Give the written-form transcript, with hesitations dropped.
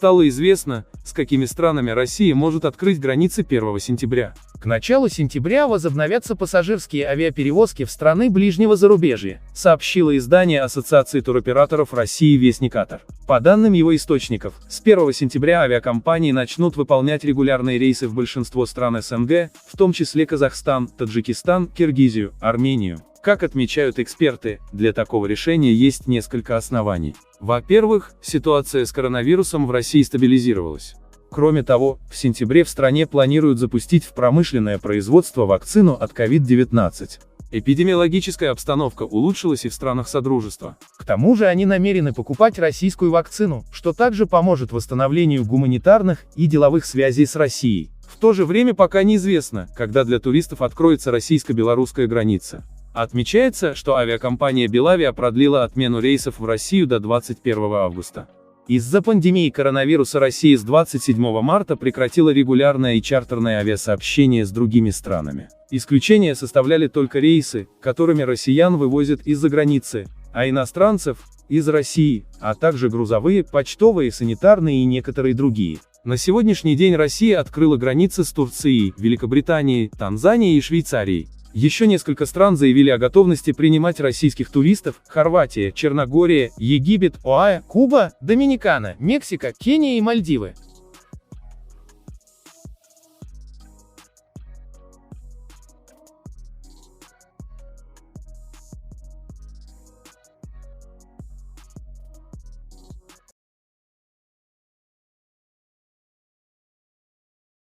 стало известно, с какими странами Россия может открыть границы 1 сентября. К началу сентября возобновятся пассажирские авиаперевозки в страны ближнего зарубежья, Сообщило издание Ассоциации туроператоров России «Вестникатор». По данным его источников, с 1 сентября авиакомпании начнут выполнять регулярные рейсы в большинство стран СНГ, в том числе Казахстан, Таджикистан, Киргизию, Армению. Как отмечают эксперты, для такого решения есть несколько оснований. Во-первых, ситуация с коронавирусом в России стабилизировалась. Кроме того, в сентябре в стране планируют запустить в промышленное производство вакцину от COVID-19. Эпидемиологическая обстановка улучшилась и в странах Содружества. К тому же они намерены покупать российскую вакцину, что также поможет восстановлению гуманитарных и деловых связей с Россией. В то же время пока неизвестно, когда для туристов откроется российско-белорусская граница. Отмечается, что авиакомпания Белавиа продлила отмену рейсов в Россию до 21 августа. Из-за пандемии коронавируса Россия с 27 марта прекратила регулярное и чартерное авиасообщение с другими странами. Исключение составляли только рейсы, которыми россиян вывозят из-за границы, а иностранцев – из России, а также грузовые, почтовые, санитарные и некоторые другие. На сегодняшний день Россия открыла границы с Турцией, Великобританией, Танзанией и Швейцарией. Еще несколько стран заявили о готовности принимать российских туристов: Хорватия, Черногория, Египет, ОАЭ, Куба, Доминикана, Мексика, Кения и Мальдивы.